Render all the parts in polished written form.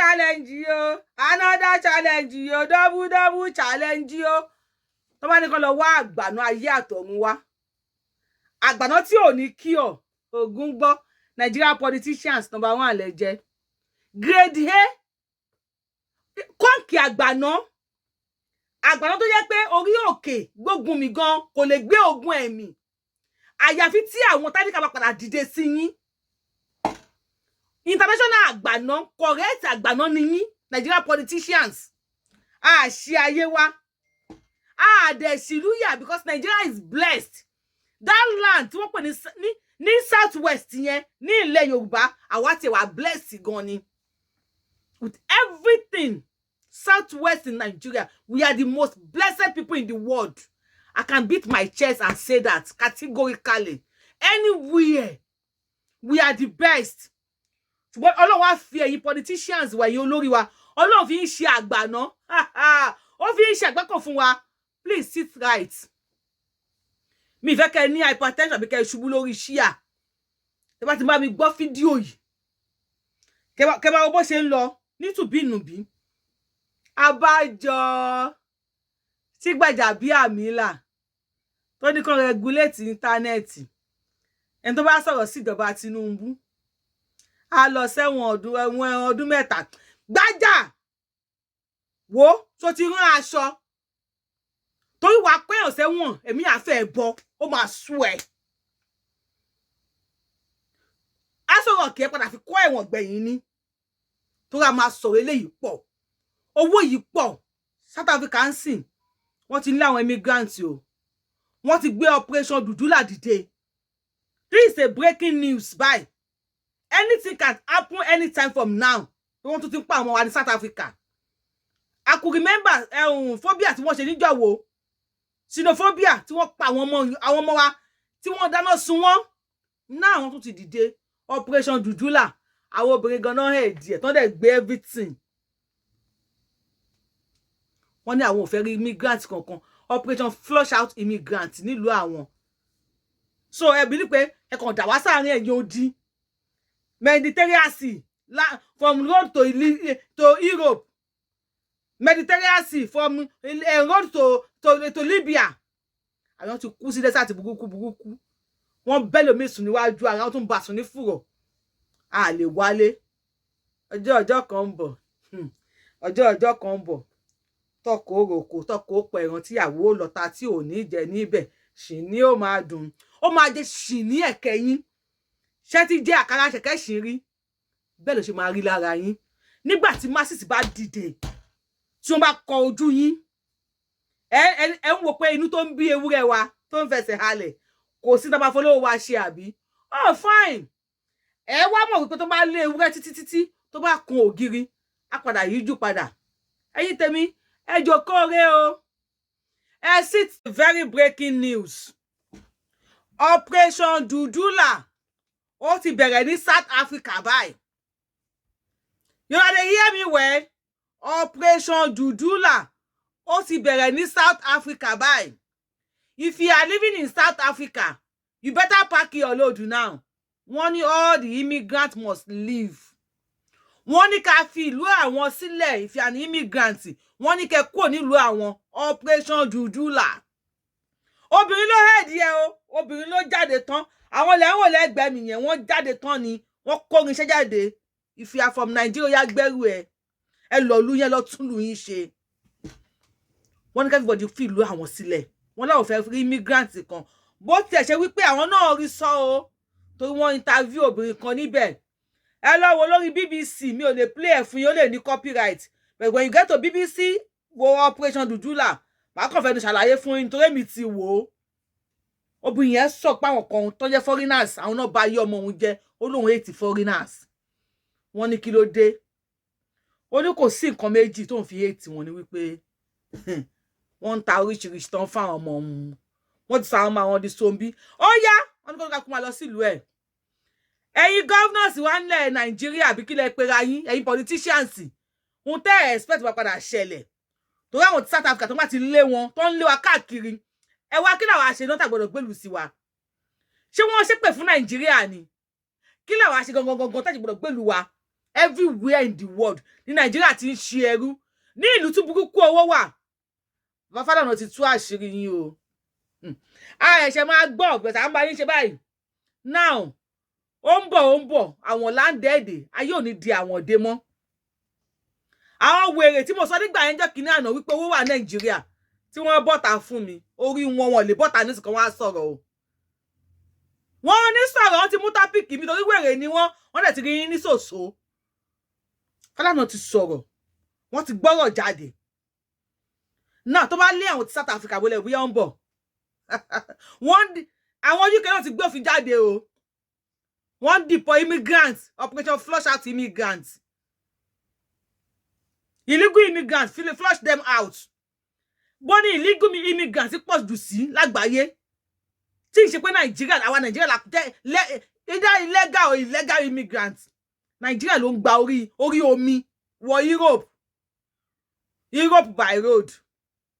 challenge yo, another challenge yo, double challenge yo. Tó bá ní kó lọ wá àgbàná ayé àtọ̀run wá. Àgbàná tí ò ní kí ọ, Ògún gbọ́, Nigeria politicians #1 lẹ jẹ́. Grade A, kọ́ǹkì àgbàná. Àgbàná tó jẹ́ pé orí òkè gbógun mi gan kò lè gbé ogun ẹ̀mí. Àyàfi tí àwọn tádìkà bá padà dìde sí yín. International àgbàná, correct àgbàná ni yín, Nigeria politicians. Ṣe ayé wa. Dẹ̀ ṣìlúyà because Nigeria is blessed. That land tí wọ́n pè ní southwest yẹn ní ilẹ̀ Yorùbá, àwa ti wà blessed gan ni. With everything, southwest in Nigeria, we are the most blessed people in the world. I can beat my chest and say that categorically. Anywhere, we are the best. Ṣùgbọ́n Ọlọ́run wá fi ẹ̀yin politicians wa, ẹ̀yin olórí wa, Ọlọ́run fi ń ṣe àgbàná. Ó fi ń ṣe àgbákò fún wa. Please sit right. Mi fẹ́ kẹ́ ní hypertension àbí kẹ́ ṣubú lórí ṣíà. Tẹ́ bá ti bá mi gbọ́ fídíò yìí. Kẹ́ bá wo bó ṣe ń lọ nítùbínùbí. Abájọ tí Gbajabiamila tó ní kàn regulate íńtánẹ́ẹ̀tì. Ẹni tó bá sọ̀rọ̀ sí ìjọba Tinubu a lọ sẹ́wọ̀n ọdún 3. Gbaja wo tó ti rán aṣọ torí wàá pé ọ̀sẹ̀ wọn èmi àfẹ́ bọ́ ó máa sú ẹ. A sọ̀rọ̀ kí ẹ padà fi kó ẹ̀wọ̀n gbẹ̀yìn ni tó ra máa sọ̀rọ̀ eléyìí pọ̀ owó yìí pọ̀. South Africa ń sìn wọ́n ti ní àwọn immigrants o, wọ́n ti gbé operation Dudula dìde. This is a breaking news by anything can happen anytime from now. They want to think pa àwọn wa ní South Africa. I could remember phobia tí wọ́n ṣe níjọ̀wọ́, xenophobia tí wọ́n pa àwọn ọmọ wa tí wọ́n dáná sun wọ́n. Now wọ́n tún ti dìde operation Dudula. Àwọn obìnrin ganan head díẹ̀ tó dẹ̀ gbé everything. Wọ́n ní àwọn ò fẹ́ rí immigrants kankan. Operation flush out immigrants nílùú àwọn. So ẹ believe pé ẹ kàn dá wá sáàrin ẹ̀yin odi. Mediterranean Sea from road to Europe. Mediterranean Sea from road to Libya. Àwọn ti kú sí desert burúkú. Wọ́n bẹ́lẹ̀ mi sùn níwájú ara wọn tún bá sùn ní fùrọ̀. A lè wálé. Ọjọ́ kan ń bọ̀. Ọjọ́ kan ń bọ̀. Tọkọ òròkò tọkọ pẹ̀ràn tíyàwó lọ́ta tí ò ní jẹ níbẹ̀. Ṣì ní ó máa dùn. Ó máa jẹ ṣì ní ẹ̀kẹ́ yín. Ṣé ti jẹ́ àkàrà ṣẹ̀kẹ́ ṣì rí? Bẹ́ẹ̀ ló ṣe máa rí lára yín. Nígbà tí masses bá dìde, tí wọ́n bá kọ ojú yín, ẹ ń wò pé inú tó ń bí ewúrẹ́ wa tó ń fẹsẹ̀ halẹ̀ kò sí tọ́ba fọlọ́wọ́ wa ṣe àbí? Oh fine. Ẹ wá mọ̀ wípé tó bá lé ewúrẹ́ títí tó bá kun ògiri, á padà yíjú padà. Ẹ̀yin tèmi, ẹ jókòó re o. Ẹ sit very breaking news. Operation Dudula ó ti bẹ̀rẹ̀ ní South Africa báyìí. You know they hear me well? Operation Dudula ó ti bẹ̀rẹ̀ ní South Africa báyìí. If you are living in South Africa, you better pack your load now. Wọ́n ní all the immigrants must leave. Wọ́n ní ká fi ìlú àwọn sílẹ̀ if you are an immigrant. Wọ́n ní kẹ́ kúrò nílùú àwọn. Operation Dudula. Obìnrin ló head yẹ o. Obìnrin ló jáde tán. Àwọn lẹ́wọ̀n lẹ́gbẹ̀ẹ́ mi yẹn wọ́n jáde tán ni. Wọ́n kórin iṣẹ́ jáde. If you are from Nigeria, gbẹ́rù ẹ. Ẹ lọ lú yẹn lọ tún lù yín ṣe. Wọ́n ní ká everybody fi ìlú àwọn sílẹ̀. Wọ́n láwọn fẹ́ rí immigrants kan. Bó tiẹ̀ ṣe wípé àwọn náà rí sọ o. Torí wọ́n interview obìnrin kan níbẹ̀. Ẹ lọ wo lórí BBC, mi ò lè play ẹ̀ fún yín, ó lè ní copyright. But when you get to BBC, wo Operation Dudula. Màá kàn fẹ́ nu ṣàlàyé fún yín torí mi ti wò ó. Obìnrin yẹn sọ pé àwọn kan tó jẹ́ foreigners, àwọn náà bá yé ọmọ òun jẹ́, ó lóun hate foreigners. Wọ́n ní kí ló dé? Ó ní kò sí nǹkan méjì tó ń fi hate wọn ni wípé wọ́n ń ta oríṣiríṣi tán fáwọn ọmọ òun. Wọ́n ti sa àwọn ọmọ àwọn di zombie. Ó yá, wọ́n ní kó ká kó máa lọ sílùú ẹ̀. Ẹ̀yin governors wà nílẹ̀ Nàìjíríà àbí kí lẹ pera yín, ẹ̀yin politicians. Wọ́n tẹ́ expect wá padà ṣẹlẹ̀. Torí àwọn South Africa tó bá ti lé wọn, tó ń lé wa káàkiri. Ẹ wá kí làwa ṣe náà tá gbọ́dọ̀ gbèlú sí wa. Ṣé wọ́n ṣépè fún Nàìjíríà ni? Kí làwa ṣe gangan tá gbọ́dọ̀ gbèlú wa? everywhere in the world ní Nàìjíríà ti ń ṣe ẹrú ní ìlú tí burúkú owó wà. Bàbá Fálànà ti tú àṣírí yín o. A ẹ̀ṣẹ̀ máa gbọ́ bẹ̀tà ń bá yín ṣe báyìí. Now ó ń bọ̀ àwọn láńdẹ́ẹ̀dẹ̀ ayé ò ní di àwọn dé mọ́. Àwọn wèrè tí mo sọ nígbà yẹn jẹ́ kínní àná wípé owó wà Nàìjíríà tí wọ́n bọ́ta fún mi orí wọn lè bọ́ta nísìkò wọ́n á sọ̀rọ̀ o. Wọ́n ní sọ̀rọ̀ wọ́n ti mú tápìkì mi torí wèrè ni wọ́n dẹ̀ ti rí yín ní ṣòṣò. Fálànà ti sọ̀rọ̀ wọ́n ti gbọ́rọ̀ jáde. Náà tó bá lé àwọn ti South Africa wọlé bóyá ń bọ̀. Àwọn UK náà ti gbé òfin jáde o. Wọ́n deport immigrants, operation flush out immigrants. Illegal immigrants, flush them out. Bọ́ni illegal immigrants pọ̀ jù sí lágbàáyé. Tí ń ṣe pé Nàìjíríà, àwa Nàìjíríà la jẹ́ either illegal or illegal immigrants. Nàìjíríà ló ń gba orí omi wọ Europe. Europe by road.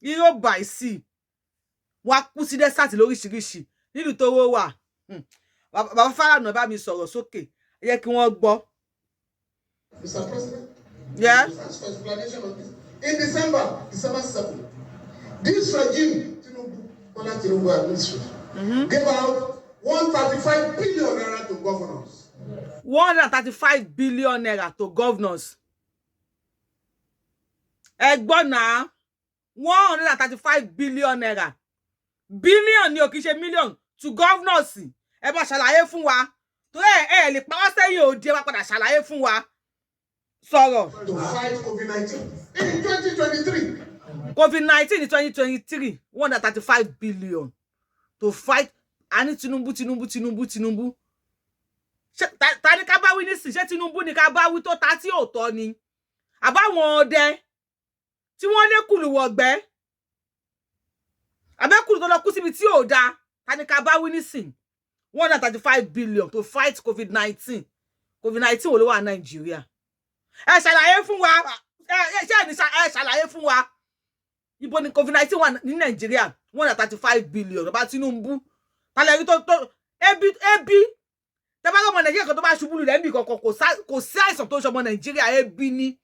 Europe by sea. Wá kú sí desert lóríṣiríṣi nílùú tó wó wà. Bàbá Fálànà bá mi sọ̀rọ̀ sókè. Ẹ jẹ́ kí wọ́n gbọ́. Mr. President. Yeah. Thanks for explanation of this. In December 7, this regime, Tinubu administration, gave out 135 billion naira to governors. 135 billion naira to governors. Ẹgbọ́n náà 135 billion naira. Billion ni o kì í ṣe million to governors. Ẹ bá ṣàlàyé fún wa. Tó ẹ lè pa wá sẹ́yìn òde wá padà ṣàlàyé fún wa. Sọ̀rọ̀. To fight COVID-19 in 2023. COVID-19 in 2023, 135 billion to fight. Ani Tinubu. Ta ni ká bá wí nísìn? Ṣé Tinubu ni ká bá wí tó ta tí ò tọ́ ni? Àbáwọn ọdẹ tí wọ́n lé kùlù wọ̀gbẹ́. Àbẹ́kùlù tó lọ kú síbi tí ò dáa. Ta ni ká bá wí nísìn? 135 billion to fight COVID-19. COVID-19 wo ló wà Nàìjíríà? Ẹ ṣàlàyé fún wa. Ẹ ṣàlàyé fún wa. Ibo ni COVID-19 wà ní Nàìjíríà? 135 billion. Bàbá Tinubu. Tálẹ̀ rí tó ebi. Tẹ́ bá ọmọ Nàìjíríà kan tó bá ṣubú lulẹ̀ níbi kankan kò sí àìsàn tó ń ṣọmọ Nàìjíríà, ebi ni.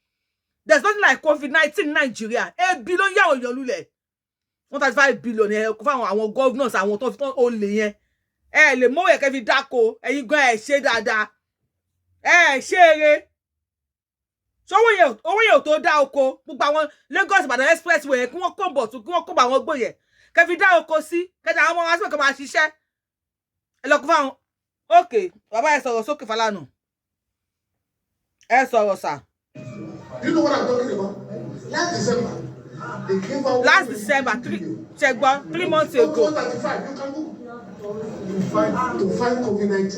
There's nothing like COVID-19 in Nigeria. Ebi ló ń yà òyàn lulẹ̀. 135 billion ẹ kó fáwọn àwọn governors àwọn tó fi tán olè yẹn. Ẹ lè mọ́wọ́ ẹ̀kẹ́ fi dáko. Ẹ̀yin gan ẹ̀ ṣe dáadáa. Ẹ ṣe eré. So owó yẹn tó dá oko gbogbo àwọn Lagos Ibadan expressway kí wọ́n kó bọ̀ tún kí wọ́n kó bá àwọn gbò yẹn kẹ́ fi dá oko sí kẹ́dà àwọn ọmọ wa síbẹ̀ kọ́ máa ṣiṣẹ́ ẹ lọ kó fáwọn. Okay, bàbá ẹ sọ̀rọ̀ sókè Fálànà ẹ sọ̀rọ̀ sà. You know what I'm talking about? Last December 3 months ago. 135, you can go. To fight COVID-19.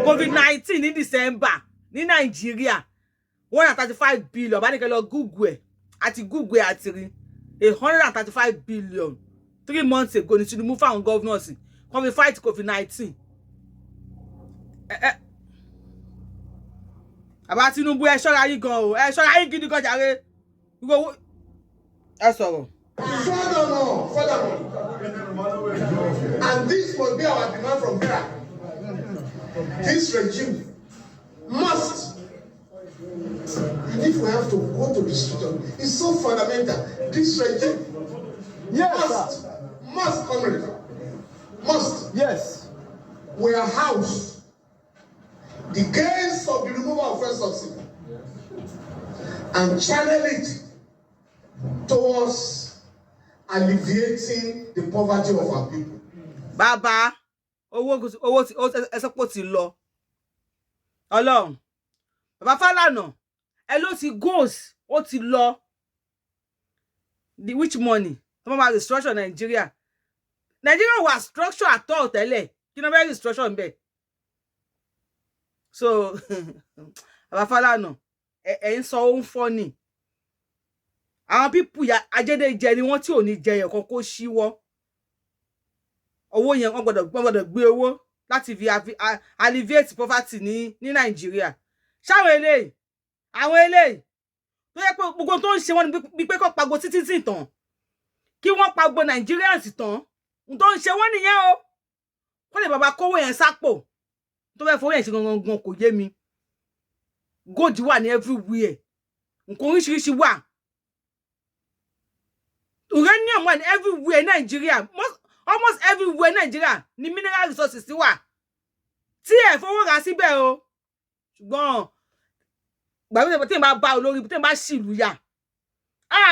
COVID-19 in December. Ní Nàìjíríà 135 billion bá ní kẹ́ lọ Google ẹ̀ àti Google ẹ̀ àti rí 135 billion 3 months ago ní Tinubu fáwọn governors kan fi fight COVID-19. Àbá Tinubu ẹ ṣọ́ra yín gan o, ẹ ṣọ́ra yín gidi gan jàre. Ẹ sọ̀rọ̀. Furthermore. And this must be our demand from here. This regime must, and if we have to go to the street, it's so fundamental. This regime must, comrade, must. Yes. We are housed the gains of the removal of first subsidy and channel it towards alleviating the poverty of our people. Bàbá, owó ẹsọ́pọ̀ ti lọ. Ọlọ́run. Bàbá Fálànà, ẹ ló ti goes, ó ti lọ. The which money? Tó máa restructure Nigeria. Nigeria was structure at all tẹ́lẹ̀. Kí ló fẹ́ restructure ńbẹ̀? So, Bàbá Fálànà, ẹ ń sọ ohun funny. Àwọn people ya ajédèjẹ ni wọ́n tí ò ní jẹ yẹn kan kó ṣíwọ́. Owó yẹn wọ́n gbọ́dọ̀ gbé owó láti fi alleviate poverty ní Nàìjíríà. Ṣáwọn eléyìí, àwọn eléyìí tó yẹ pé gbogbo tó ń ṣe wọ́n ní pé kó pagbo citizen tán. Kí wọ́n pagbo Nigerians tán. N tó ń ṣe wọ́n nìyẹn o. Kó lè bàbá kówó yẹn sápò. Tó fẹ́ fowó yẹn ṣe gangan kò yé mi. gold wà ní everywhere nǹkan oríṣiríṣi wà uranium wà ní everywhere Nigeria almost everywhere Nigeria ni mineral resources wà tí ẹ fowó ra síbẹ̀ o ṣùgbọ́n gbàgbé tí n bá bá olórí tí n bá ṣìlú yà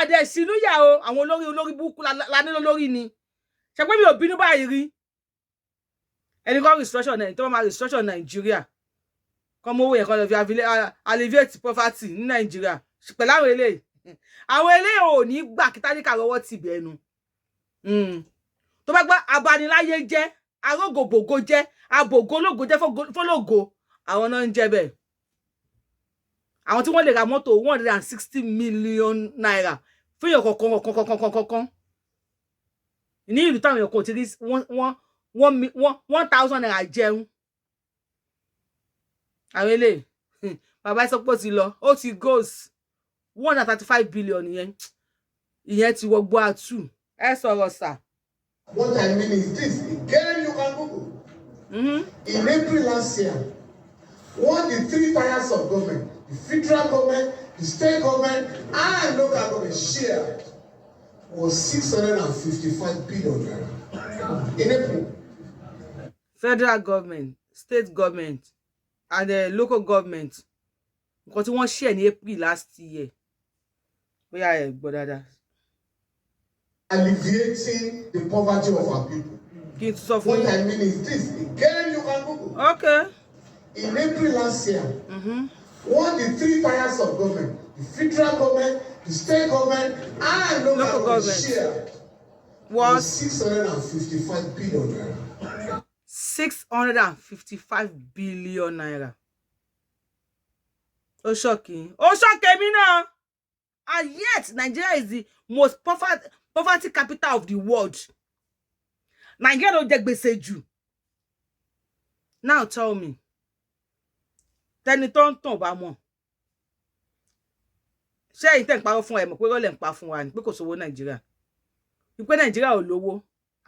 dẹ̀ ṣìlú yà o àwọn olórí burúkú la ní lórí ni ṣe pé mi ò bínú báyìí rí ẹni kan restructure náà tó máa restructure Nigeria kọ́mọ owó yẹn kan lọ fi alleviate poverty ní Nigeria pẹ̀lú àwọn eléyìí ò ní gbà kí tálíkà lọ́wọ́ tì bẹ́ẹ̀nu tó bá gbọ́ abaniláyé jẹ́ arógòbògo jẹ́ abògólógo jẹ́ fólógo àwọn náà ń jẹ́ bẹ́ẹ̀ àwọn tí wọ́n lè ra mọ́tò 160 million naira fún èèyàn kọ̀ọ̀kan ní ìlú táwọn èèyàn kò ti rí 1,000 naira jẹun àwọn eléyìí bàbá ìsọpọ̀ ti lọ ó ti goes 135 billion ìyẹn ti wọgbọ́ àtù ẹ sọ̀rọ̀ sà. What I mean is this, again you can Google. In April last year, what the 3 tiers of government, the federal government, the state government, and local government shared was 655 billion naira in April. Federal government, state government, and the local government, nǹkan tí wọ́n share ní April last year. Bóyá ẹ gbọ́ dáadáa. Alleviating the poverty of our people. What I mean is this, again you can Google. Okay. In April last year, what the 3 tiers of government, the federal government, the state government, and local government shared was 655 billion naira. 655 billion naira. Oh, shocking. Oh, shocking me now. And yet, Nigeria is the most poverty capital of the world. Nigeria don't get gbèsè jù. Now tell me. Tẹ́ni tó ń tàn bá mọ̀. Ṣé ìtẹ̀ ń parọ́ fún ẹ mọ̀ pé rọ́lẹ̀ ń pa fún wa ni pé kò sówó Nàìjíríà. Wípé Nàìjíríà ò lówó.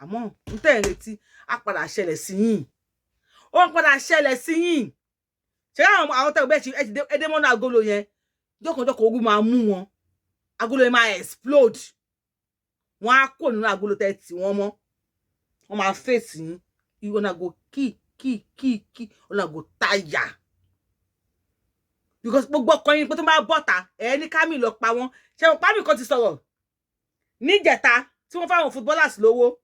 Àmọ́ ń tẹ̀ ń retí á padà ṣẹlẹ̀ sí yín. Ó padà ṣẹlẹ̀ sí yín. Ṣé àwọn tẹ̀ bẹ́ẹ̀ ṣe ẹdẹ mọ́nà agolo yẹn. Jọ́kànjọ́kàn ogun máa mú wọn. Agolo yẹn máa explode. Wọ́n á kó nínú agolo tẹ́ tí wọ́n mọ́. Wọ́n máa face yín. You wanna go key. Wanna go tire. Because gbogbo ọkàn yín pé tó máa bọ́ta ní Kami lọ pa wọ́n. Ṣé o Kami kan ti sọ̀rọ̀ níjẹta tí wọ́n fáwọn footballers lówó.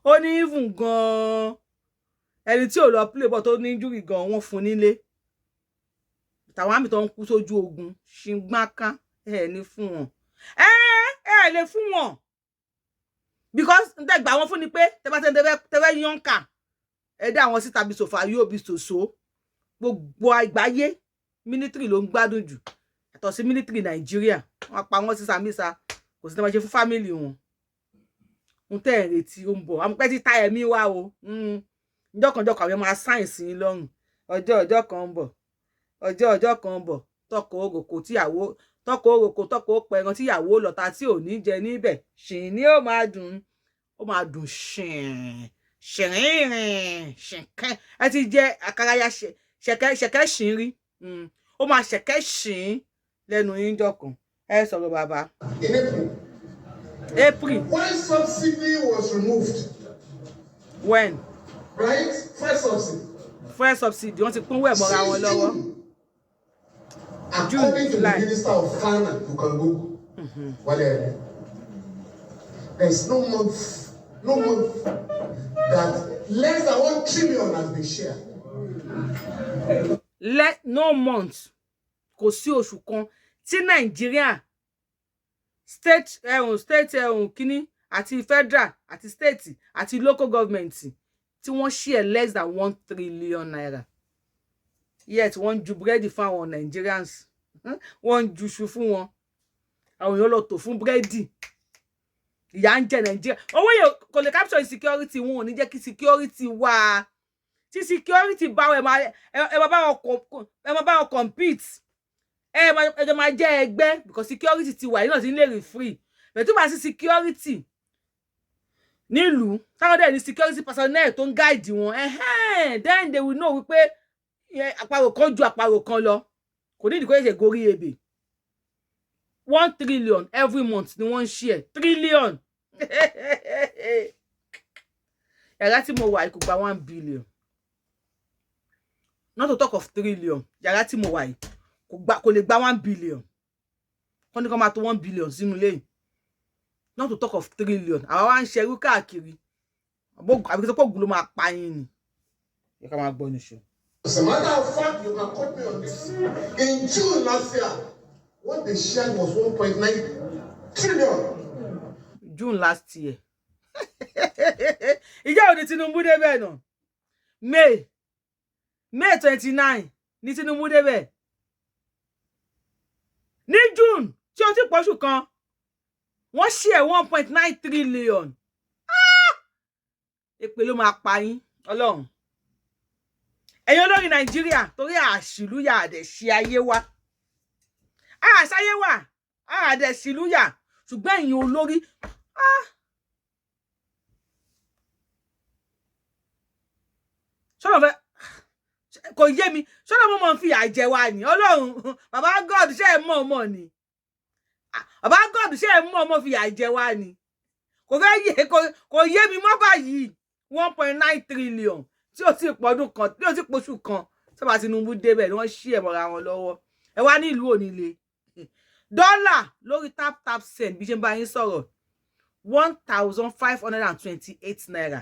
Ó ní even gan ẹni tí ò lọ play ball tó ní injury gan wọ́n fún nílé. Tàwọn àmì tó ń kú sójú ogun ṣìngbákan ní fún wọn. Lè fún wọn. Because ntẹ gbà wọ́n fún ni pé tẹ́bá yànká dá àwọn síta bí sofa yóò bí soso. Gbogbo àgbáyé military ló ń gbádùn jù yàtọ̀ sí military Nigeria wọ́n pa wọ́n sí samisa kò sí tẹ́ máa ṣe fún family wọn ń tẹ́ retí ó ń bọ̀ àmọ́ pé tí táyẹ̀ mi wá o njọ́kànjọ́kàn àwọn máa sáyẹ̀nsì yín lọ́rùn ọjọ́ kan ń bọ̀ ọjọ́ kan ń bọ̀ tọkọ òròkò tíyàwó tọkọ òròkò tọkọ pẹran tíyàwó lọ́ta tí ò ní jẹ níbẹ̀ ṣìn ni ó máa dùn ṣìn ṣìnkẹ́ ẹ ti jẹ àkàrà ya ṣẹ̀kẹ́ ṣìn rí ó máa ṣẹ̀kẹ́ ṣìn lẹ́nu yín jọkàn ẹ sọ̀rọ̀ bàbá. In April. When subsidy was removed. When? Right? First subsidy. Wọ́n ti pín wẹ̀ mọ́ra wọn lọ́wọ́. According to the Minister of Finance, you can go. There's no month that less than 1 trillion has been shared. No month kò sí oṣù kan tí Nàìjíríà state kini àti federal àti state àti local government tí wọ́n share less than 1 trillion naira. Yet wọ́n ju búrẹ́dì fún àwọn Nigerians. Wọ́n ju iṣu fún wọn. Àwọn èèyàn lọ tò fún búrẹ́dì. Ìyà ń jẹ Nàìjíríà. Owó yẹn kò lè capture insecurity wọn ò ní jẹ́ kí security wà. Tí security bá ẹ máa bá wọn compete. Ẹ máa jẹ́ ẹgbẹ́ because security ti wà náà ti ń lè rí free. But tó bá sí security nílùú táwọn dẹ̀ ní security personnel tó ń guide wọn then they will know wípé àparò kan ju àparò kan lọ kò ní ìdíkọ́ ẹ̀ṣẹ̀ gorí ebè 1 trillion every month ni wọ́n ń share trillion yàrá tí mo wà kò gba 1 billion not to talk of trillion yàrá tí mo wà kò lè gba 1 billion kọ́ ní kọ́ máa tó 1 billion sínú ilé not to talk of trillion àwa wá ń ṣerú káàkiri àbí tó pọ̀ gùn ló máa pa yín ni yẹ ká máa gbọ́ níṣó. As a matter of fact, you can quote me on this. In June last year, what they shared was 1.9 trillion. June last year. Ìjẹ́ òní Tinubu débẹ̀ náà. May 29 ní Tinubu débẹ̀. Ní June tí ó ti pọ̀ṣù kan, wọ́n share 1.9 trillion. Èpè ló máa pa yín, Ọlọ́run. Ẹ̀yin olórí Nàìjíríà torí àṣìlúyà àdẹ̀ṣì ayé wa. Àṣàyé wa, àdẹ̀ṣìlúyà, ṣùgbọ́n ẹ̀yin olórí ṣọ́nà fẹ́ kò yé mi ṣọ́nà mo mọ̀ fi àjẹ wa ni Ọlọ́run bàbá God ṣe é mọ̀ ọmọ ni bàbá God ṣe é mọ̀ ọmọ fi àjẹ wa ni kò yé mi mọ́ báyìí 1.9 trillion tí ó ti pọ̀dún kan tí ó ti pọ̀ṣù kan tí bá Tinubu débẹ̀ ni wọ́n ṣí ẹ̀ mọ́ra wọn lọ́wọ́ ẹ wá ní ìlú onílé dọ́là lórí tap send bí ṣe ń bá yín sọ̀rọ̀ 1,528 naira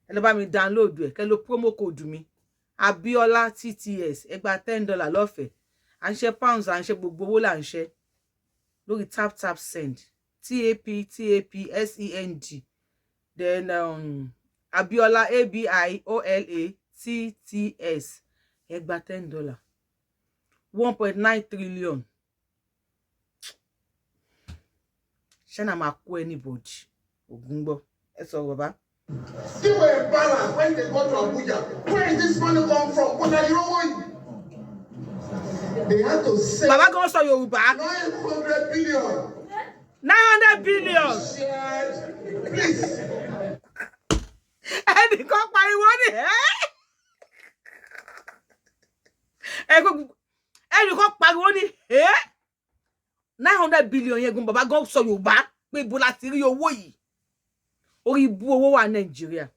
ẹ lọ bá mi download ẹ kẹ́ lọ promo code mi Abiola TTS ẹ gba $10 lọ́fẹ̀ẹ́ à ń ṣe pounds à ń ṣe gbogbo owó là ń ṣe lórí tap send TAP SEND then Abiola ABIOLA TTS ẹ gba $10 1.9 trillion ṣáná máa kó anybody ogun gbọ́ ẹ sọ bàbá. They were embarrassed when they got to Abuja. Where is this money come from? They had to say bàbá gan sọ Yorùbá 900 billion. 900 billion. Please. Ẹnìkan pariwo ni ẹnìkan pariwo ni 900 billion yẹn gun bàbá gan sọ Yorùbá pé ibo la ti rí owó yìí orí ibu owó wà Nàìjíríà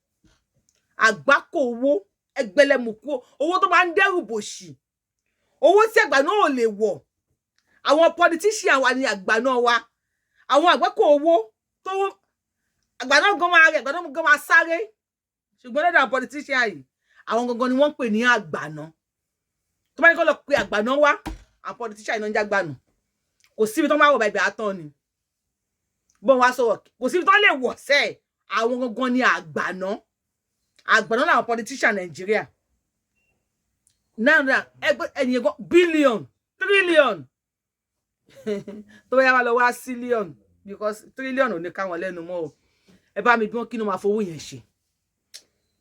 àgbákò owó ẹgbẹlẹmùkú owó tó máa ń dẹ́rù bòṣì owó tí àgbà náà ò lè wọ̀ àwọn politician wa ni àgbà náà wa àwọn àgbákò owó tó àgbà náà gan máa rẹ̀ àgbà náà gan máa sáré ṣùgbọ́n lọ́dọ̀ àwọn politician yìí àwọn gangan ni wọ́n ń pè ní àgbàná tó bá ní kó lọ pé àgbàná wá àwọn politician náà ń jágbànú kò síbi tó máa wọ̀ bàbá àtọ́ ni bọ́n wá sọ̀rọ̀ kò síbi tó lè wọ̀ sẹ́ àwọn gangan ni àgbàná làwọn politician Nàìjíríà náà ẹ̀yìn gan billion trillion tó yá wá lọ wá sillion because trillion ò ní káwọn lẹ́nu mọ́ o ẹ bá mi bí wọ́n kí ni máa fowó yẹn ṣe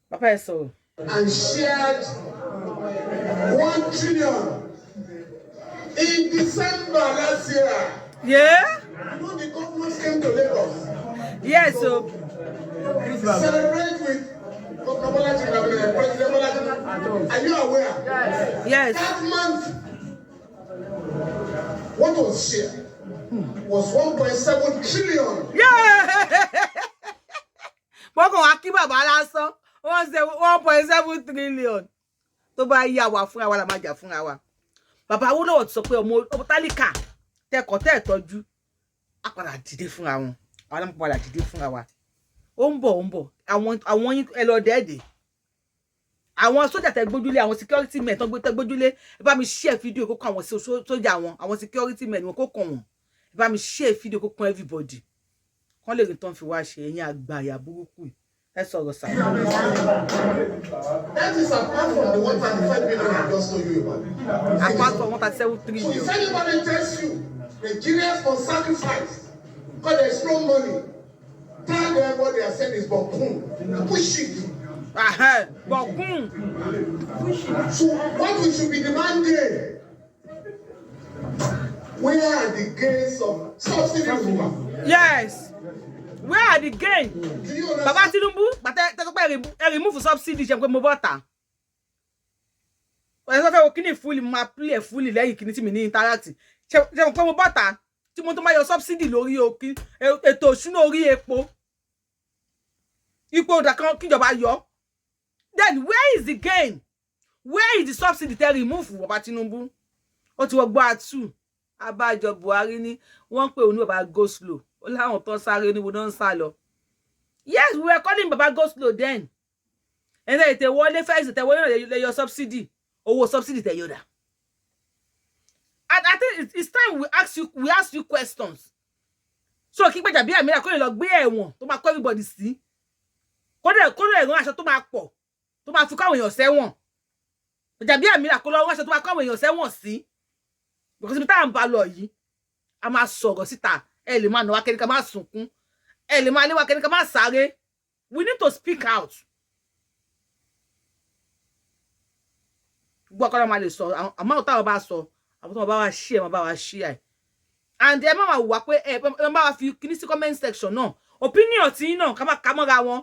bàbá ẹ sọ̀rọ̀. And shared 1 trillion in December last year. Yeah. You know the governors came to Lagos. Yes, so celebrate with Governor Bolaji, President Bolaji. Are you aware? Yes. That month, what was shared was 1.7 trillion. Yeah. Bọ́kàn wá kí bàbá lásán wọ́n ṣe 1.7 trillion tó bá yá wa fúnra wa la máa jà fúnra wa. Bàbá Awólọ́wọ̀ ti sọ pé ọmọ tálíkà tẹ́kọ̀ọ́ tẹ́ tọ́jú á padà dìde fúnra wọn àwọn náà padà dìde fúnra wa. Ó ń bọ̀ àwọn yín ẹ lọ dẹ́ẹ̀dẹ̀ àwọn sójà tẹ́ gbójúlé àwọn security men tán tẹ́ gbójúlé ẹ bá mi share fídíò kó kàn àwọn sójà wọn àwọn security men wọn kó kàn wọn ẹ bá mi share fídíò kó kàn everybody kán lè rí tán fi wá ṣe ẹ̀yin àgbàyà burúkú ẹ sọ̀rọ̀ sá. That is apart from the 135 billion I just told you about. Apart from 137 trillion. So if anybody tells you Nigerians must sacrifice because there's no money, tell them what they are saying is bokun. Push it. Bokun. So what we should be demanding? Where are the gains of subsidy removal? Yes. Where are the gains? Do you understand? Baba Tinubu, but remove subsidy. Ṣé pé mo bọ́ta. ẹ sọ fẹ́ wo kíní fully ma play fully lẹ́yìn kíní tí mi ní interact ṣe mo pé mo bọ́ta tí mo tó máa yọ subsidy lórí òkí ètò ìṣúná orí epo ipò ọ̀dà kan kíjọba yọ. Then where is the gain? Where is the subsidy tẹ́ remove Baba Tinubu? Ó ti wọ gbọ́ àtú abájọ Buhari ní wọ́n pè òun ní Baba go slow ó láwọn tó sáré níbo náà ń sá lọ. Yes, we were calling Baba go slow then. And then they wọlé first they wọlé your subsidy. Owó subsidy tẹ́ yọ̀dà. I think it's time we ask you questions. So kí pẹ̀jà bí àmìlà kó lè lọ gbé ẹ̀wọ̀n tó máa kó everybody sí. Kó dẹ̀ ẹ̀rọ aṣọ tó máa pọ̀ tó máa fi káwọn èèyàn sẹ́wọ̀n. Pẹ̀jà bí àmìlà kó lọ aṣọ tó máa káwọn èèyàn sẹ́wọ̀n sí. Because ibi tá à ń bá lọ yìí a máa sọ̀rọ̀ síta ẹ lè máa nà wá kẹ́ni ká máa sunkún ẹ lè máa lé wá kẹ́ni ká máa sáré. We need to speak out. Gbọ́ kọ́ra máa lè sọ àmọ́ ọ̀tá ọba sọ àwọn tó bá wá share máa bá wá share. And ẹ má wá pé ẹ má wá fi kíní sí comment section náà opinion tí náà ká má ká mọ́ra wọn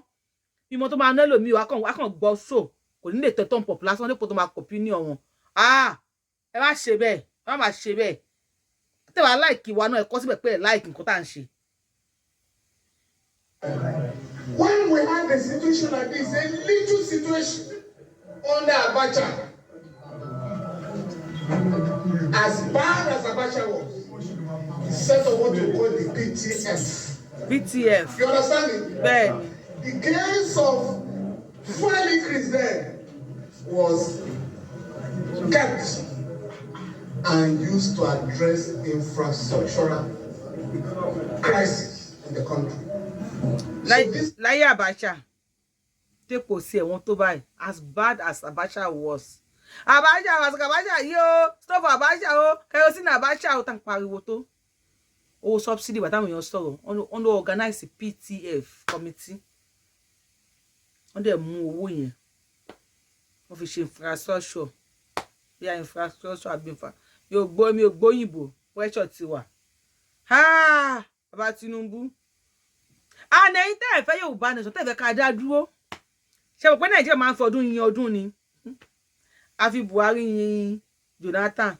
bí mo tó máa ná lòmí wá kàn gbọ́ so kò ní lè tẹ̀tọ̀ pop lásán nípò tó máa opinion wọn. Ẹ má ṣe bẹ́ẹ̀ ẹ má ṣe bẹ́ẹ̀ tẹ́ wá like wa náà ẹ kọ síbẹ̀ pé ẹ like nǹkan tá ń ṣe. When we have a situation like this, a little situation under Abacha, as bad as Abacha was, he set up what we call the BTF. BTF. You understand it? Then the case of fuel increase there was kept and used to address infrastructural crisis in the country. Láyé Abacha tepo sí ẹ̀wọ̀n tó báyìí as bad as Abacha was. Abacha yo stop Abacha o kerosene Abacha o tan pariwo tó. O subsidy bàtà àwọn èèyàn sọ̀rọ̀ on organize PTF committee. On dẹ̀ mú owó yẹn. Wọ́n fi ṣe infrastructure. Bí infrastructure àbí infra. Mi ò gbọ́ Òyìnbó pressure ti wà. Baba Tinubu. Ẹ̀yin tẹ́ ẹ fẹ́ Yorùbá nation tẹ́ ẹ fẹ́ ká dá dúró. Ṣé mo pé Nàìjíríà máa ń fọdún yin ọdún ni. Àfi Buhari yin Jonathan.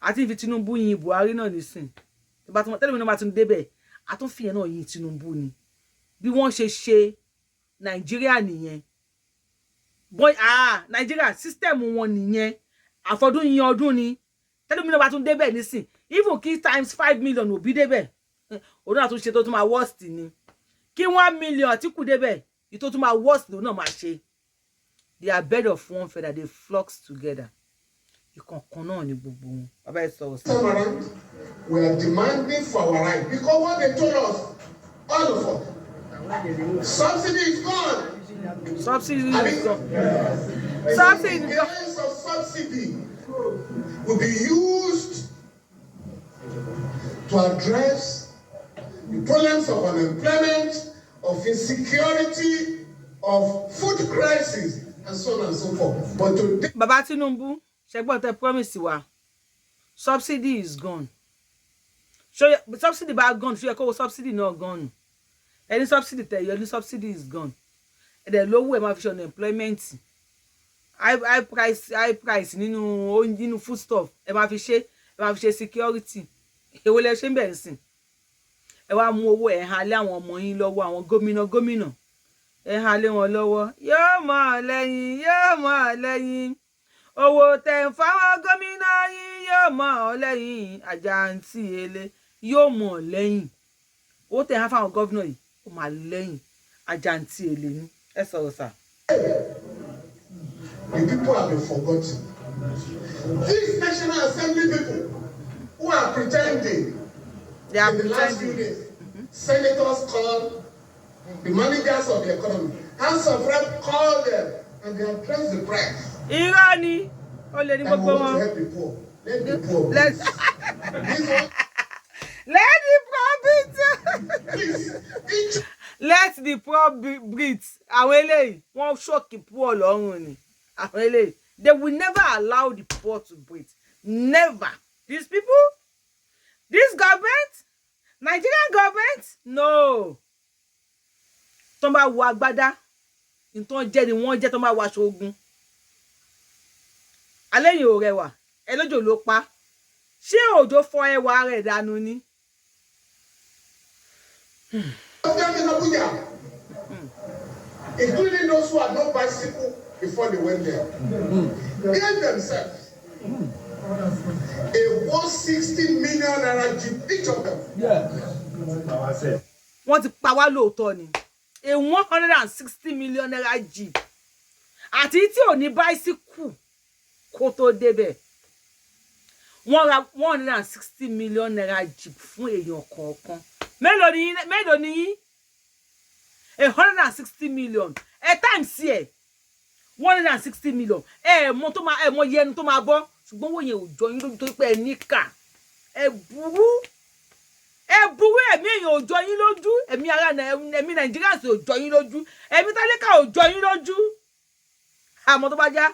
Àti fi Tinubu yin Buhari náà nísìn. Bá tún tẹ́lẹ̀ mi náà bá tún débẹ̀. A tún fi yẹn náà yin Tinubu ni. Bí wọ́n ṣe Nàìjíríà nìyẹn. Boy Nàìjíríà system wọn nìyẹn. Àfọdún yin ọdún ni. Tẹ́lẹ̀ mi náà bá tún débẹ̀ nísìn. Even key times 5 million òbí débẹ̀. Òun náà tún ṣe tó tún máa worst ni. Kí 1 million tí kù débẹ̀. Ìtó tún máa worst lòun náà máa ṣe. They are bed of one feather, they flocks together. Ìkọ̀ọ̀kan náà ni gbogbo wọn. Bàbá ẹ sọ̀rọ̀ sí. We are demanding for our right because what they told us, all of us, subsidy is gone. Subsidy is gone. Subsidy is gone. The gains of subsidy will be used to address the problems of unemployment, of insecurity, of food crisis, and so on and so forth. But today, Baba Tinubu, ṣẹ́gbọ́n tẹ́ promise wa. Subsidy is gone. So subsidy bá gone, ṣó yẹ kó subsidy náà gone. Any subsidy tẹ́ yọ, any subsidy is gone. Ẹ̀dẹ̀ lówó ẹ̀ máa fi ṣe unemployment. High price nínú foodstuff. Ẹ máa fi ṣe security. Èwo lẹ ṣe ń bẹ̀ nsìn. Ẹ wá mú owó ẹ̀ hàn lé àwọn ọmọ yín lọ́wọ́ àwọn gómìnà. Ẹ hàn lé wọn lọ́wọ́. Yóò mọ̀ lẹ́yìn. Owó tẹ́ ń fáwọn gómìnà yín yóò mọ̀ lẹ́yìn. Àjàǹtì ele yóò mọ̀ lẹ́yìn. Owó tẹ́ ń fáwọn gómìnà yìí ó máa lẹ́yìn. Àjàǹtì ele ni. Ẹ sọ̀rọ̀ sà. the people have been forgotten. These National Assembly people who are pretending They are in the last few days, senators called the managers of the economy, House of Rep called them, and they addressed the press. Irọ́ ni. Ó lè ní And we gbogbo want to wọn. help the poor. Let the poor. Let the poor Please, let the poor breathe. Àwọn eléyìí wọ́n ṣọ́ọ̀kì poor lọ́rùn ni. Àwọn eléyìí they will never allow the poor to breathe. Never. These people, this government, Nigerian government, no. Tó bá wọ agbádá, nǹkan jẹ́ ni wọ́n jẹ́ tó bá wọ aṣọ ogun. Alẹ́yìn ò rẹwà, ẹ lójó ló pa. Ṣé òjò fọ ẹwà rẹ̀ dànù ni? Including those who had no bicycle before they went there. Gave themselves a 160 million naira jeep, each of them. Wọ́n ti pa wá lóòótọ́ ni. A 160 million naira jeep. Àti tí ò ní bicycle kó tó débẹ̀. Wọ́n ra 160 million naira jeep fún èèyàn kọ̀ọ̀kan. Mélòó ni yín? 160 million. Times here. 160 million. Mo tó máa mo yẹnu tó máa bọ́. Ṣùgbọ́n wo yẹn ò jọ yín lójú tó pé ẹ níkà. Ẹ burú ẹ̀mí èèyàn ò jọ yín lójú. Ẹ̀mí ara ẹ̀mí Nigerians ò jọ yín lójú. Ẹ̀mí tálíkà ò jọ yín lójú. Àmọ́ tó bá já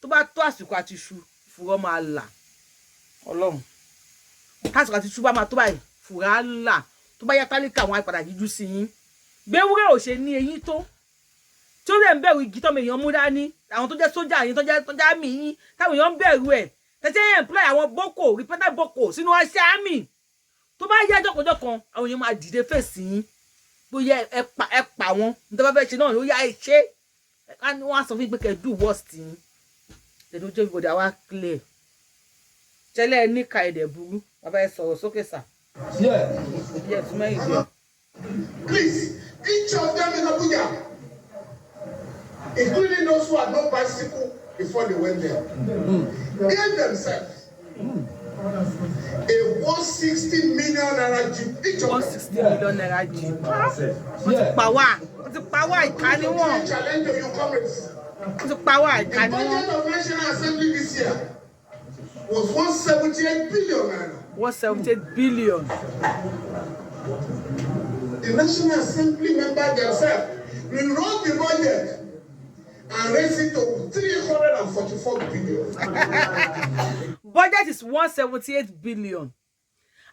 tó bá tó àsìkò àti ṣu fùrọ̀ máa là. Ọlọ́run. Àsìkò àti ṣu bá máa tó báyìí fùrọ̀ là. Tó bá yá tálíkà wọn á padà yíjú sí yín. Gbéwúrẹ́ ò ṣe ní eyín tó. Tí ó lè ń bẹ̀rù igi tọ́mọ èèyàn mú dání. Àwọn tó jẹ́ sójà yín tó jẹ́ àmì yín. Táwọn èèyàn ń bẹ̀rù ẹ̀. Tẹ́tẹ́ employ àwọn boko reporter boko sínú iṣẹ́ àmì. Tó bá yá jọ́kọjọ́ kan àwọn èèyàn máa dìde fèsì yín. Bóyá ẹ pa wọn. Nítorí bá fẹ́ ṣe náà ló yá ẹ ṣe. Wọ́n á sọ fún yín pé kẹ́ do worst yín. Then ojú everybody àwa clear. Tẹ́lẹ̀ ní ka ẹ̀dẹ̀ burú. Bàbá ẹ sọ̀rọ̀ sókè sà. Yes, mẹ́yìn. Please, each of them in Abuja, including those who had no bicycle before they went there, gave themselves a 160 million naira jeep, each of 160 million naira jeep. Wọ́n ti pa wá ìkànnì wọn. Challenge to you, comrades. Wọ́n ti pa wá ìkànnì The wọn. budget of National Assembly this year was 178 billion naira. 178 billion. The National Assembly members themselves rewrote the budget and raised it to 344 billion. Budget is 178 billion.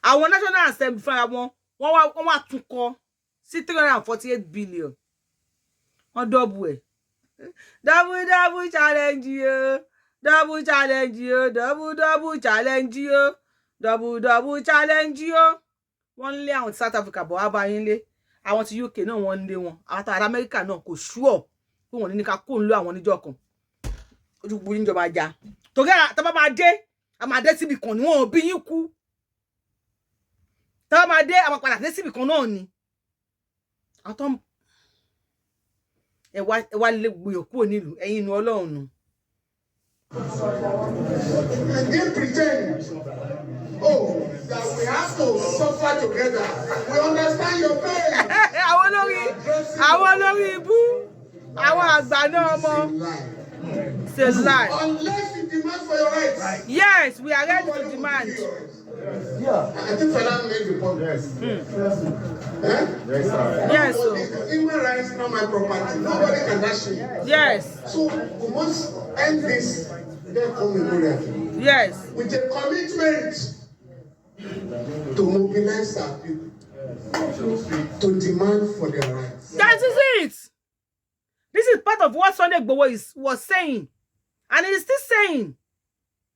Our National Assembly fún wọ́n wá tún kọ sí 348 billion. Wọ́n double ẹ̀. Double challenge yo. Double challenge yo. Double challenge yo. Double challenge yo. Wọ́n lé àwọn South Africa bọ̀ wá bá yín lé. Àwọn ti UK náà wọ́n lé wọn. Àwọn ti America náà kò sure pé wọ́n ní ká kó ń lo àwọn níjọ́ kan. Ojú gbogbo níjọba ajá. Torí tá bá máa dé, a máa dé síbi kan ni wọ́n ò bí yín kú. Tá bá máa dé, a máa padà dé síbi kan náà ni. Àwọn tó ẹ wá lé gbòyò kúrò nílùú ẹ̀yin inú Ọlọ́run nù. And they pretend, that we have to suffer together. We understand your pain. Àwọn olórí ibú, àwọn àgbà náà mọ̀. It's a lie. Unless you demand for your rights. Yes, we are ready to demand. Yeah. I think Falana made the point. Yes. Yes. Human rights not my property. Nobody can dash me. Yes. So we must end this. Then come in. Yes. With a commitment to mobilize our people, to demand for their rights. That is it. This is part of what Sunday Igboho was saying, and he is still saying.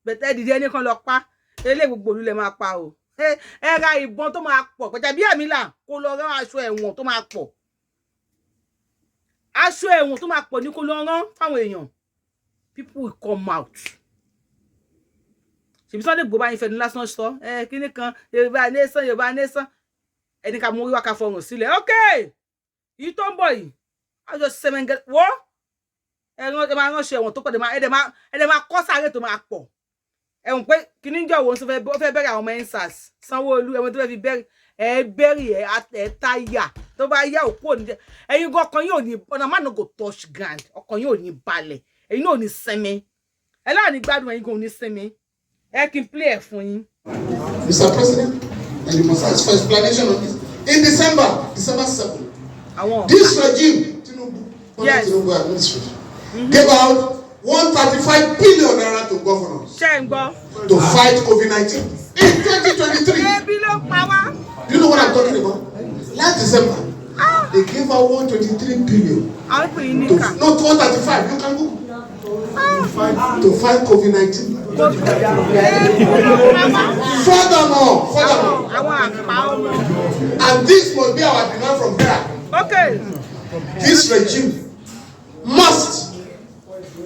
But did any kan lọ pa? Ele gbogbo lu le máa pa o. Ẹ ra ìbọn tó máa pọ̀. Pẹ̀tẹ́ bí àmì là kó lọ rán aṣọ ẹ̀wọ̀n tó máa pọ̀. Aṣọ ẹ̀wọ̀n tó máa pọ̀ ní kó lọ rán fáwọn èèyàn. People will come out. Ṣebí Sunday Igboho bá yín fẹnu lásán sọ. Kíní kan Yorùbá nation. Ẹni ká mú wíwá ká fọrùn sílẹ̀. Okay. Yìí tó ń bọ̀ yìí. I just say what? Ẹ máa ránṣẹ́ ẹ̀wọ̀n tó pọ̀ ẹ dẹ̀ máa kọ́ sáré tó máa pọ̀. Ẹ̀wọ̀n pé kíní jọ wo fẹ́ bẹ̀rẹ̀ àwọn ọmọ ensas Sanwó-Olú ẹ̀wọ̀n tó fẹ́ fi bẹ̀rẹ̀ ẹ̀ táyà tó bá yá òkú òní ẹ̀yin gan ọkàn yóò ní ọ̀nà má no go touch ground ọkàn yóò ní balẹ̀ ẹ̀yin náà ò ní sinmi ẹ láàní gbádùn ẹ̀yin gan ò ní sinmi ẹ kí n play ẹ̀ fún yín. Mr. President, and you must ask for explanation on this. In December 7, this regime, yes, Tinubu administration, gave out 135 billion naira to governors to fight COVID-19 in 2023. Do you know what I'm talking about? Last December, they gave out 123 billion. No, 135. You can go to fight COVID-19. and this must be our demand from here. Okay. This regime must.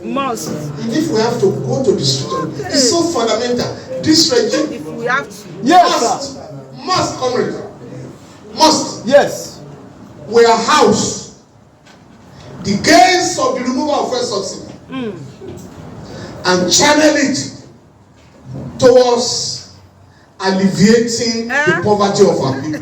And if we have to go to the street, it's so fundamental. This regime, if we have to, must, comrade, must. Yes. We are house. The gains of the removal of fuel subsidy and channel it towards alleviating the poverty of our people.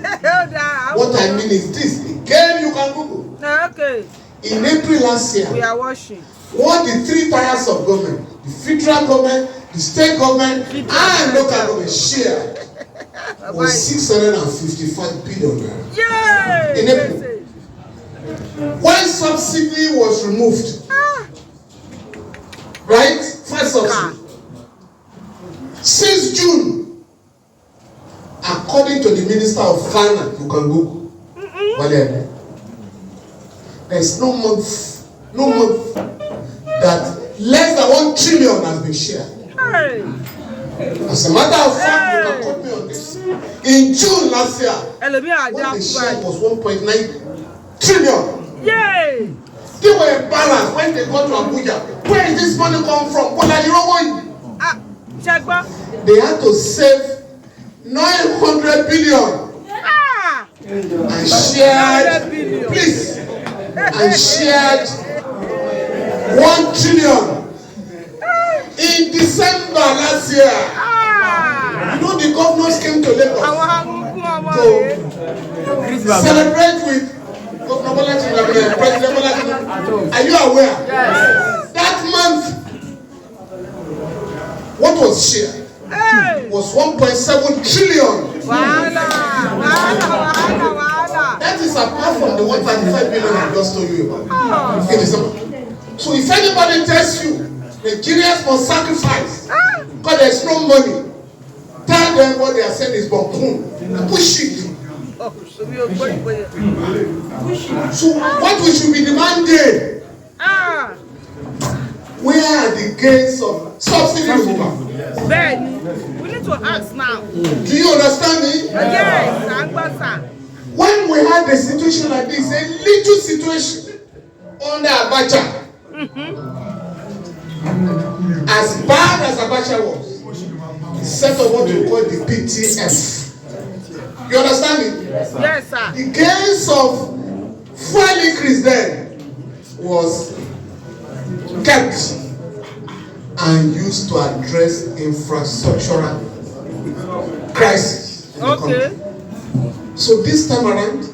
What I mean is this. Again, you can Google. Okay. In April last year, we are watching. What the three tiers of government, the federal government, the state government, and local government shared was 655 billion. Yay! In April. When subsidy was removed, right? First subsidy. Since June, according to the Minister of Finance, you can Google. There's no month that less than 1 trillion has been shared. As a matter of fact, you can quote me on this. In June last year, what they shared was 1.9 trillion. Yay! They were embarrassed when they got to Abuja. Where is this money come from? They had to save 900 billion and shared, please, and shared 1 trillion in December last year. You know the governors came to Lagos to celebrate with Governor Bola Tinubu, President Bola Tinubu. Are you aware? Yes. That month, what was shared was 1.7 trillion. That is apart from the 135 billion I just told you about in December. So if anybody tells you Nigerians must sacrifice because there's no money, tell them what they are saying is bamboo. Push it. So what we should be demanding? Where are the gains of subsidy removal? Ben, we need to ask now. Do you understand me? Yes, when we had a situation like this, a little situation under Abacha, as bad as Abacha was, he set up what we call the PTF. You understand me? Yes, sir. The gains of fuel increase then was kept and used to address infrastructural crisis in the country. So this time around,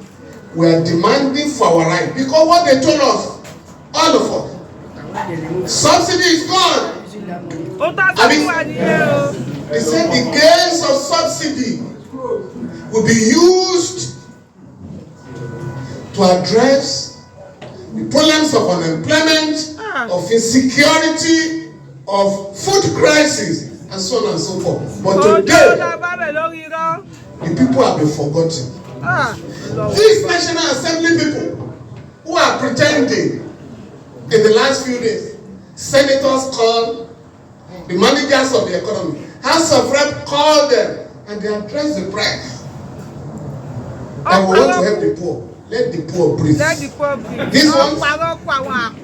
we are demanding for our right because what they told us, all of us, subsidy is gone. They said the gains of subsidy will be used to address the problems of unemployment, of insecurity, of food crisis, and so on and so forth. But today, the people have been forgotten. These National Assembly people who are pretending in the last few days, senators called, the managers of the economy, House of Rep called them, and they addressed the press. And we want to help the poor. Let the poor breathe. This one,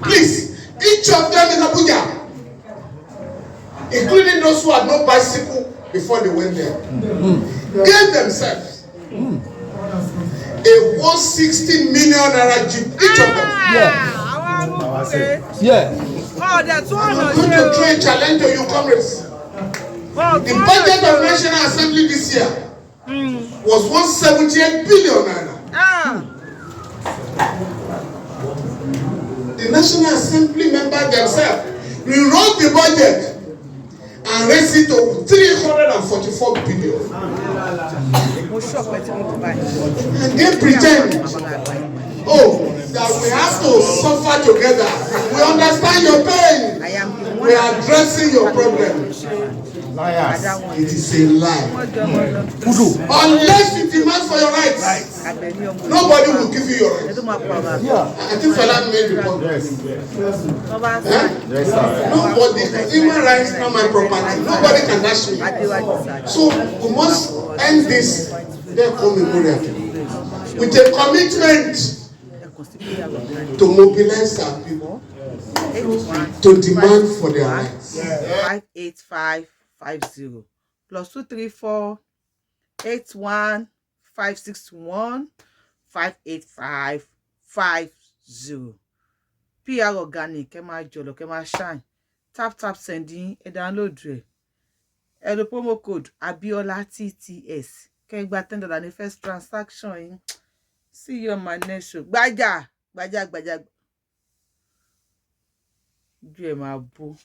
please, each of them in Abuja, including those who had no bicycle before they went there, gave themselves a 160 million naira jeep, each of them. I'm going to throw a challenge to you, comrades. The budget of National Assembly this year was 178 billion naira. The National Assembly members themselves rewrote the budget and raised it to 344 billion. And they pretend, that we have to suffer together. We understand your pain. We are addressing your problem. Liars. It is a lie. Unless you demand for your rights, nobody will give you your rights. I think Falana made the point. Yes, Nobody, human rights are my property. Nobody can dash me. So we must end this with a commitment to mobilize our people to demand for their rights. 58550 +234 81 561 58550. PR organic, Kema Jolo, Kema Shine. Tap sending a download rate. The promo code Abiola TTS. Can you attend the first transaction? See you on my next show. Baja. You my boo.